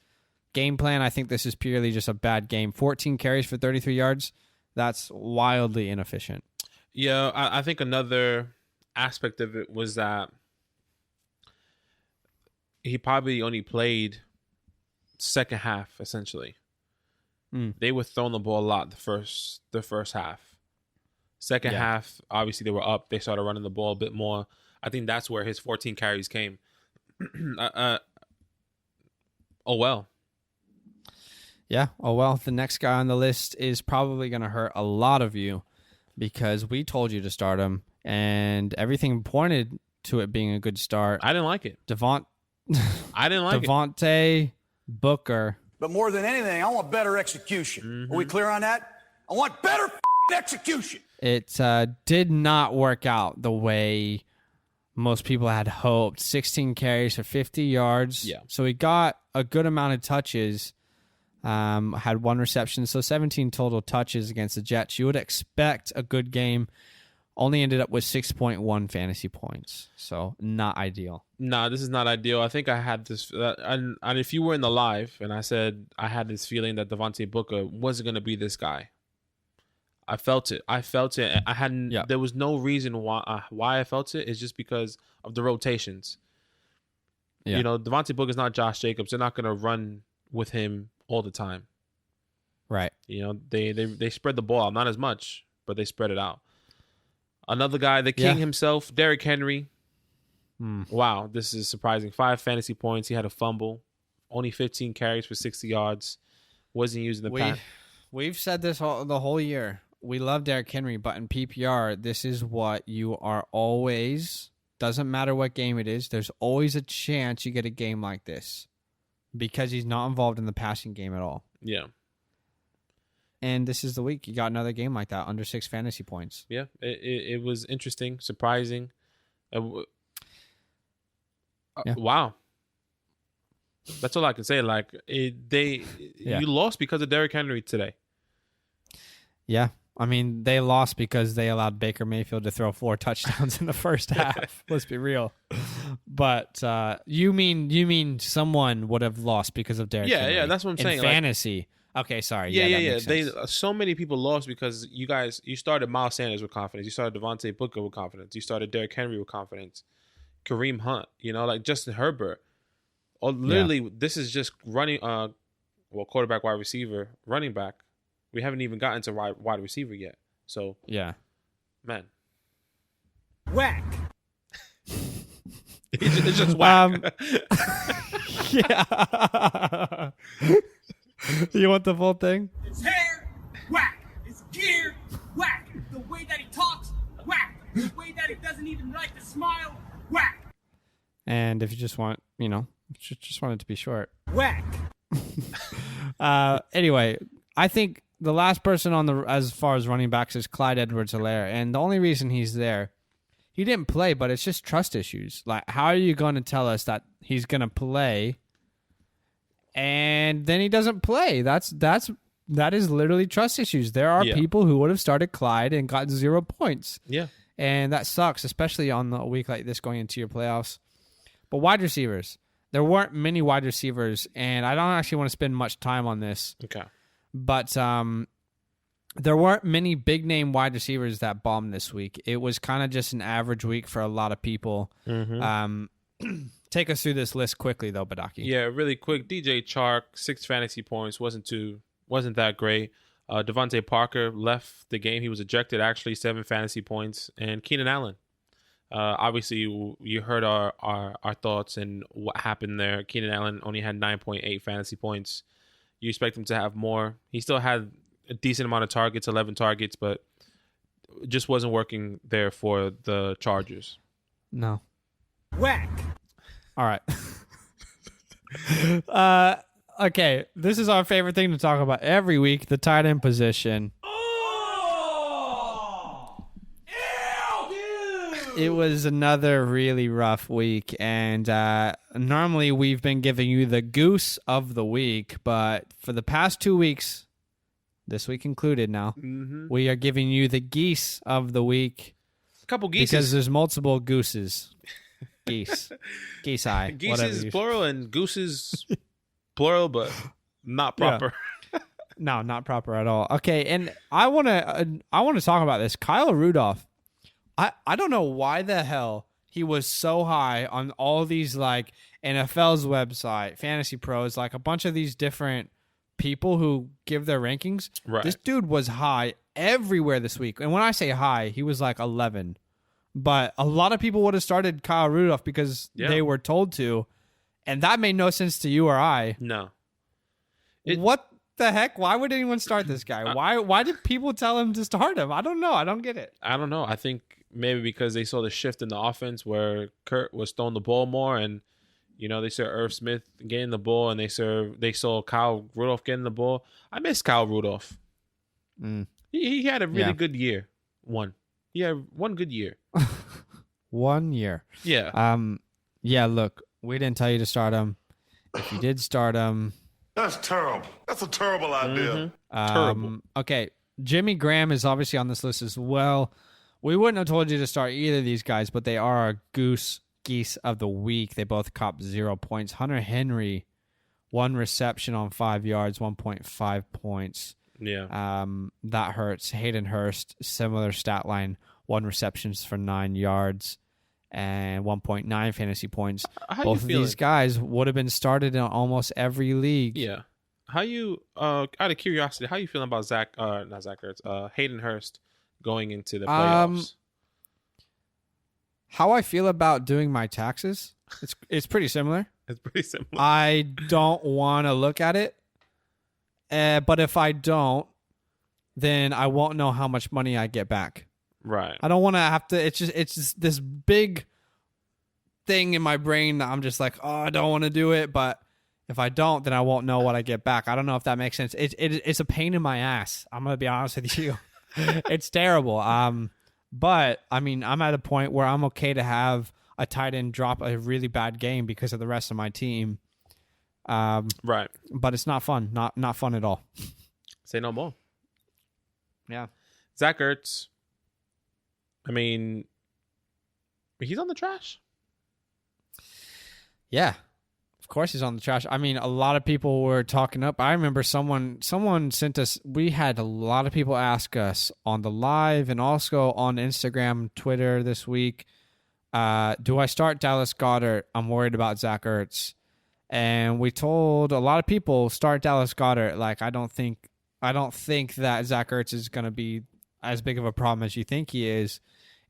game plan. I think this is purely just a bad game. 14 carries for 33 yards. That's wildly inefficient. Yeah, I think another aspect of it was that he probably only played second half, essentially. They were throwing the ball a lot the first half. Second half, obviously they were up. They started running the ball a bit more. I think that's where his 14 carries came. Oh well. Yeah. Oh well. The next guy on the list is probably going to hurt a lot of you because we told you to start him, and everything pointed to it being a good start. I didn't like it. I didn't like Devontae Booker. But more than anything, I want better execution. Are we clear on that? I want better execution. It did not work out the way most people had hoped. 16 carries for 50 yards. Yeah. So he got a good amount of touches. Had 1 reception, so 17 total touches against the Jets. You would expect a good game. Only ended up with 6.1 fantasy points, so not ideal. No, this is not ideal. I think I had this, and if you were in the live, and I said I had this feeling that Devontae Booker wasn't going to be this guy. I felt it. I hadn't. Yep. There was no reason why I felt it. It's just because of the rotations. Yeah. You know, Devontae Booker is not Josh Jacobs. They're not going to run with him all the time. Right. You know, they spread the ball out, not as much, but they spread it out. Another guy, the king himself, Derrick Henry. Wow, this is surprising. 5 fantasy points. He had a fumble. Only 15 carries for 60 yards. Wasn't using the pass. We've said this the whole year. we love Derrick Henry, but in PPR, this is what you are always, doesn't matter what game it is, there's always a chance you get a game like this because he's not involved in the passing game at all. Yeah. And this is the week. You got another game like that, under 6 fantasy points. Yeah, it was interesting, surprising. Wow. That's all I can say. Like, you lost because of Derrick Henry today. Yeah. I mean, they lost because they allowed Baker Mayfield to throw 4 touchdowns in the first half. Let's be real. But you mean someone would have lost because of Derrick Henry? Yeah, that's what I'm saying. Fantasy. Okay, sorry. Yeah. So many people lost because you started Miles Sanders with confidence. You started Devontae Booker with confidence. You started Derrick Henry with confidence. Kareem Hunt, like Justin Herbert. Or literally, this is just running. Quarterback, wide receiver, running back. We haven't even gotten to wide receiver yet. So yeah, man, whack. It's just whack. Yeah. You want the full thing? It's hair, whack. It's gear, whack. The way that he talks, whack. The way that he doesn't even like to smile, whack. And if you just want, just want it to be short. Whack. Anyway, I think the last person on as far as running backs is Clyde Edwards-Helaire, and the only reason he's there, he didn't play, but it's just trust issues. Like, how are you going to tell us that he's going to play, and then he doesn't play? That is literally trust issues. There are people who would have started Clyde and got 0 points. Yeah, and that sucks, especially on a week like this going into your playoffs. But wide receivers, there weren't many wide receivers, and I don't actually want to spend much time on this. Okay. But there weren't many big-name wide receivers that bombed this week. It was kind of just an average week for a lot of people. Mm-hmm. Take us through this list quickly, though, Badaki. Yeah, really quick. DJ Chark, 6 fantasy points. Wasn't that great. Devontae Parker left the game. He was ejected, actually, 7 fantasy points. And Keenan Allen. Obviously, you heard our thoughts and what happened there. Keenan Allen only had 9.8 fantasy points. You expect him to have more. He still had a decent amount of targets, 11 targets, but it just wasn't working there for the Chargers. No. Whack. All right. Okay, this is our favorite thing to talk about every week, the tight end position. It was another really rough week, and normally we've been giving you the goose of the week, but for the past 2 weeks, this week included now, we are giving you the geese of the week. A couple geese. Because there's multiple gooses. Geese. Geese-eye. Geese is plural and gooses plural, but not proper. Yeah. No, not proper at all. Okay, and I want to talk about this. Kyle Rudolph. I don't know why the hell he was so high on all these, like, NFL's website, Fantasy Pros, like a bunch of these different people who give their rankings. Right. This dude was high everywhere this week. And when I say high, he was like 11. But a lot of people would have started Kyle Rudolph because they were told to. And that made no sense to you or I. No. What the heck? Why would anyone start this guy? Why did people tell him to start him? I don't know. I don't get it. I don't know. I think maybe because they saw the shift in the offense where Kurt was throwing the ball more, and they saw Irv Smith getting the ball, and they saw Kyle Rudolph getting the ball. I miss Kyle Rudolph. He had a really good year. He had one good year. 1 year. Yeah. Yeah. Look, we didn't tell you to start him. If you did start him, That's terrible. That's a terrible idea. Terrible. Okay, Jimmy Graham is obviously on this list as well. We wouldn't have told you to start either of these guys, but they are our geese of the week. They both copped 0 points. Hunter Henry, 1 reception on 5 yards, 1.5 points. Yeah. That hurts. Hayden Hurst, similar stat line, 1 receptions for 9 yards and 1.9 fantasy points. Both of these guys would have been started in almost every league. Yeah. How you, out of curiosity, how you feeling about Hayden Hurst going into the playoffs? How I feel about doing my taxes, it's pretty similar. It's pretty similar. I don't want to look at it, but if I don't, then I won't know how much money I get back. Right. I don't want to have to. It's just this big thing in my brain that I'm just like, oh, I don't want to do it, but if I don't, then I won't know what I get back. I don't know if that makes sense. It's a pain in my ass. I'm gonna be honest with you. It's terrible. But I mean, I'm at a point where I'm okay to have a tight end drop a really bad game because of the rest of my team. Right. But it's not fun. Not fun at all. Say no more. Yeah. Zach Ertz. I mean, he's on the trash. Yeah. Of course he's on the trash. I mean, a lot of people were talking up. I remember someone sent us, we had a lot of people ask us on the live and also on Instagram, Twitter this week, do I start Dallas Goedert? I'm worried about Zach Ertz. And we told a lot of people start Dallas Goedert. Like, I don't think that Zach Ertz is going to be as big of a problem as you think he is.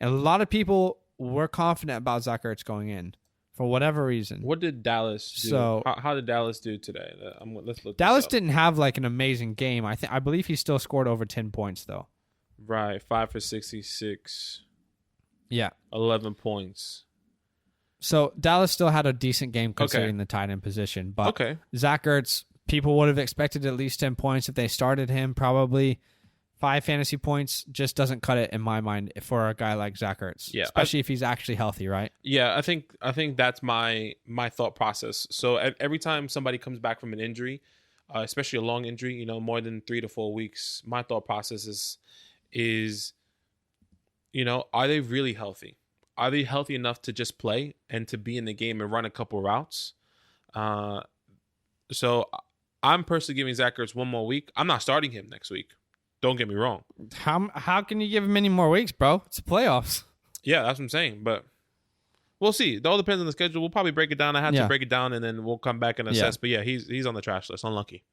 And a lot of people were confident about Zach Ertz going in. For whatever reason. What did Dallas do? So, how did Dallas do today? Let's look. Dallas didn't have like an amazing game. I believe he still scored over 10 points though. Right, 5 for 66. Yeah, 11 points. So Dallas still had a decent game considering the tight end position. But okay. Zach Ertz, people would have expected at least 10 points if they started him. Probably 5 fantasy points just doesn't cut it in my mind for a guy like Zach Ertz. Yeah, especially if he's actually healthy, right? Yeah, I think that's my thought process. So every time somebody comes back from an injury, especially a long injury, more than 3 to 4 weeks, my thought process is, are they really healthy? Are they healthy enough to just play and to be in the game and run a couple routes? So I'm personally giving Zach Ertz 1 more week. I'm not starting him next week. Don't get me wrong. How can you give him any more weeks, bro? It's the playoffs. Yeah, that's what I'm saying. But we'll see. It all depends on the schedule. We'll probably break it down. I had to break it down, and then we'll come back and assess. But yeah, he's on the trash list. Unlucky.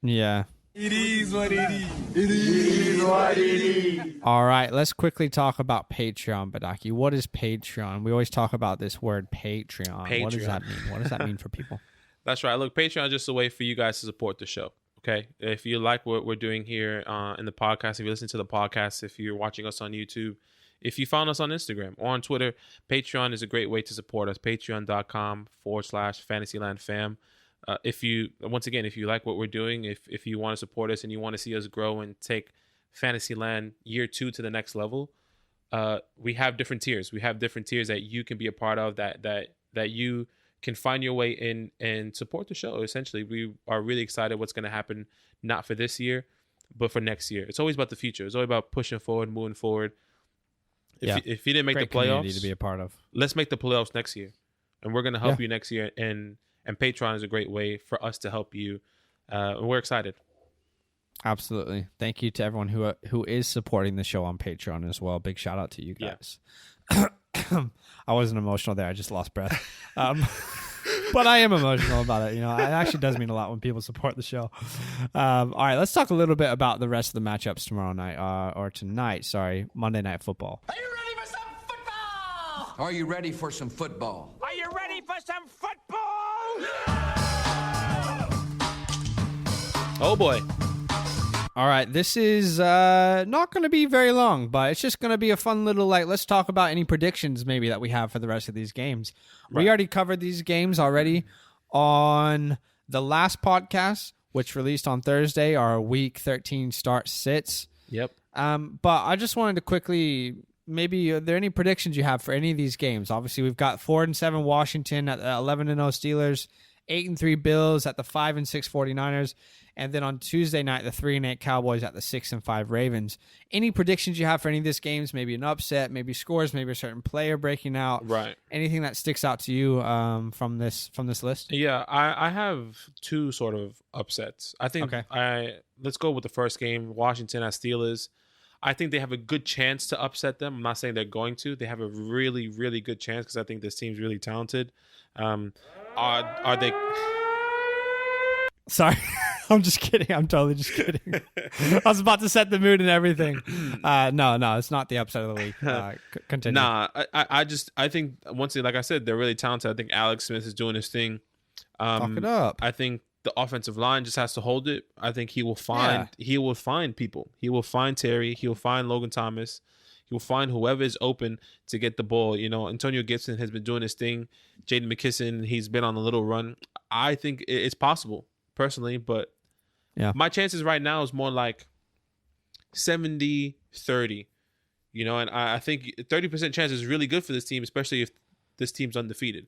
Yeah. It is what it is. It is what it is. All right, let's quickly talk about Patreon, Badaki. What is Patreon? We always talk about this word Patreon. What does that mean? What does that mean for people? That's right. Look, Patreon is just a way for you guys to support the show. Okay, if you like what we're doing here in the podcast, if you listen to the podcast, if you're watching us on YouTube, if you found us on Instagram or on Twitter, Patreon is a great way to support us. Patreon.com/FantasyLandFam. If you like what we're doing, if you want to support us and you want to see us grow and take Fantasyland year 2 to the next level, we have different tiers. We have different tiers that you can be a part of that you can find your way in and support the show. Essentially, we are really excited what's going to happen, not for this year, but for next year. It's always about the future. It's always about pushing forward, moving forward. If you didn't make the playoffs, to be a part of, let's make the playoffs next year, and we're going to help you next year. And Patreon is a great way for us to help you. And we're excited. Absolutely. Thank you to everyone who is supporting the show on Patreon as well. Big shout out to you guys. Yeah. I wasn't emotional there. I just lost breath. But I am emotional about it. It actually does mean a lot when people support the show. All right, let's talk a little bit about the rest of the matchups tomorrow night, or tonight. Sorry, Monday Night Football. Are you ready for some football? Are you ready for some football? Are you ready for some football? Oh boy. All right, this is not going to be very long, but it's just going to be a fun little, let's talk about any predictions maybe that we have for the rest of these games. Right. We already covered these games already on the last podcast, which released on Thursday, our Week 13 start sits. Yep. But I just wanted to quickly, maybe, are there any predictions you have for any of these games? Obviously, we've got 4-7 Washington at the 11-0 Steelers, 8-3 Bills at the 5-6 49ers. And then on Tuesday night, the 3-8 Cowboys at the 6-5 Ravens. Any predictions you have for any of these games? Maybe an upset, maybe scores, maybe a certain player breaking out. Right. Anything that sticks out to you from this list? Yeah, I have 2 sort of upsets. I think let's go with the first game, Washington at Steelers. I think they have a good chance to upset them. I'm not saying they're going to. They have a really, really good chance because I think this team's really talented. Are they? Sorry. I'm just kidding. I'm totally just kidding. I was about to set the mood and everything. No, it's not the upset of the week. Continue. Nah, I think once again, like I said, they're really talented. I think Alex Smith is doing his thing. Talk it up. I think The offensive line just has to hold it. I think he will find people. He will find Terry. He will find Logan Thomas. He will find whoever is open to get the ball. You know, Antonio Gibson has been doing his thing. Jaden McKisson, he's been on a little run. I think it's possible, personally, but my chances right now is more like 70-30. You know, and I think 30% chance is really good for this team, especially if this team's undefeated.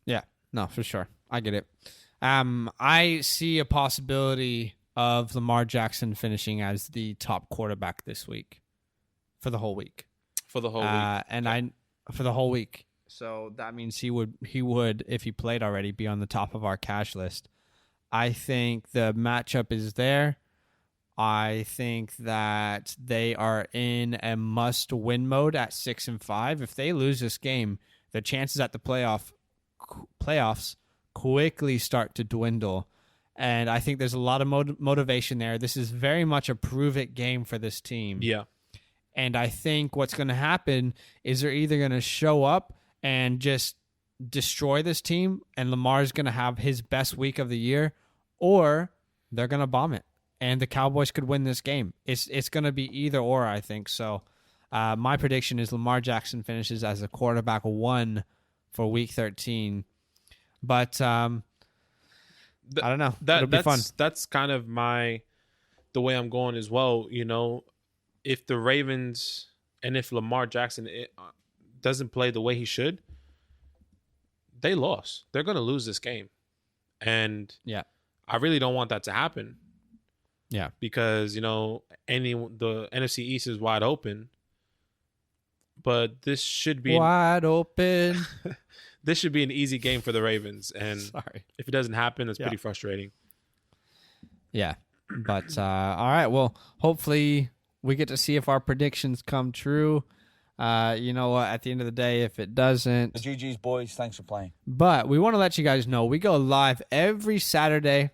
Yeah, no, for sure. I get it. I see a possibility of Lamar Jackson finishing as the top quarterback this week for the whole week. For the whole week. For the whole week. So that means he would, if he played already, be on the top of our cash list. I think the matchup is there. I think that they are in a must-win mode at 6-5. If they lose this game, the chances at the playoffs quickly start to dwindle. And I think there's a lot of motivation there. This is very much a prove-it game for this team. Yeah. And I think what's going to happen is they're either going to show up and just destroy this team, and Lamar's going to have his best week of the year, or they're going to bomb it, and the Cowboys could win this game. It's going to be either or, I think. So my prediction is Lamar Jackson finishes as a quarterback 1 for Week 13. But I don't know. It'll be fun. That's kind of the way I'm going as well. You know, if the Ravens and if Lamar Jackson doesn't play the way he should, they lost. They're going to lose this game. And I really don't want that to happen. Yeah. Because, you know, the NFC East is wide open. But this should be wide open. This should be an easy game for the Ravens. And if it doesn't happen, it's pretty frustrating. Yeah. But all right. Well, hopefully we get to see if our predictions come true. You know what? At the end of the day, if it doesn't. The GG's, boys. Thanks for playing. But we want to let you guys know we go live every Saturday.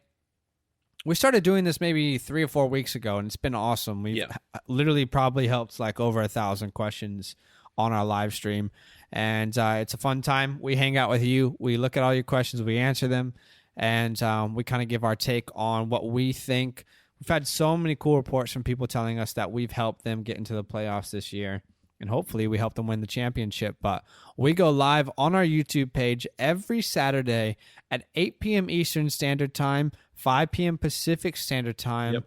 We started doing this maybe 3 or 4 weeks ago, and it's been awesome. We've literally probably helped like over 1,000 questions on our live stream. And it's a fun time. We hang out with you. We look at all your questions. We answer them. And we kind of give our take on what we think. We've had so many cool reports from people telling us that we've helped them get into the playoffs this year. And hopefully we help them win the championship. But we go live on our YouTube page every Saturday at 8 p.m. Eastern Standard Time, 5 p.m. Pacific Standard Time.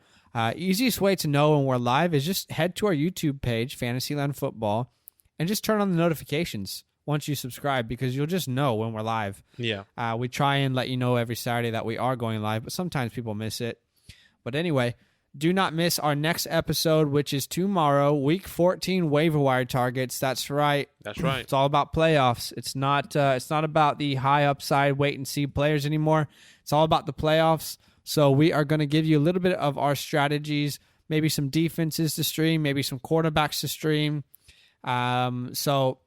Easiest way to know when we're live is just head to our YouTube page, FantasyLand Football, and just turn on the notifications once you subscribe, because you'll just know when we're live. Yeah. We try and let you know every Saturday that we are going live, but sometimes people miss it. But anyway, do not miss our next episode, which is tomorrow, Week 14 waiver wire targets. That's right. That's right. It's all about playoffs. It's not about the high upside wait and see players anymore. It's all about the playoffs. So we are going to give you a little bit of our strategies, maybe some defenses to stream, maybe some quarterbacks to stream. So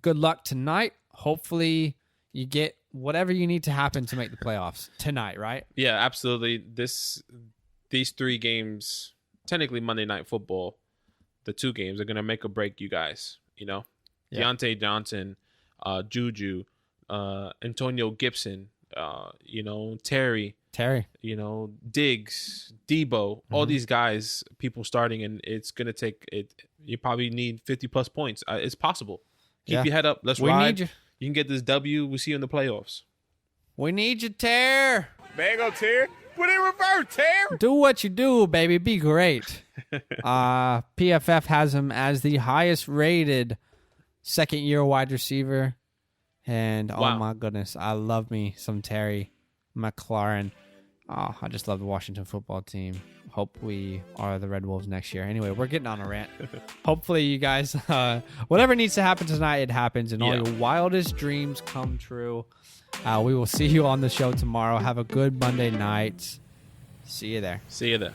good luck tonight. Hopefully you get whatever you need to happen to make the playoffs tonight, right? Yeah, absolutely. These 3 games, technically Monday Night Football, the 2 games are going to make or break you guys, you know? Deontay Johnson, Juju, Antonio Gibson, you know, Terry, you know, Diggs, Debo, all these guys, people starting, and it's going to take it. You probably need 50-plus points. It's possible. Keep your head up. Let's ride. You can get this W. We'll see you in the playoffs. We need you, Terry. There you go, Terry. Put it in reverse, Terry. Do what you do, baby. Be great. PFF has him as the highest rated second-year wide receiver. And, oh, my goodness, I love me some Terry McLaurin. Oh, I just love the Washington football team. Hope we are the Red Wolves next year. Anyway, we're getting on a rant. Hopefully, you guys, whatever needs to happen tonight, it happens, and all your wildest dreams come true. We will see you on the show tomorrow. Have a good Monday night. See you there. See you there.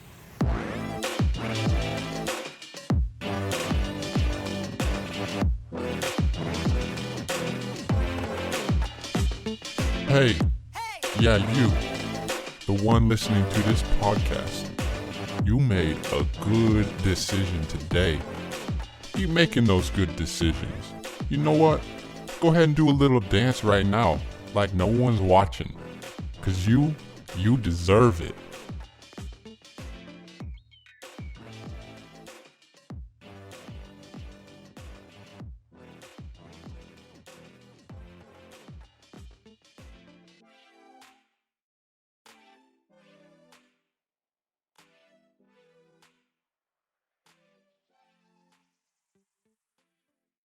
Hey, yeah, you, the one listening to this podcast. You made a good decision today. Keep making those good decisions. You know what? Go ahead and do a little dance right now, like no one's watching. 'Cause you You deserve it.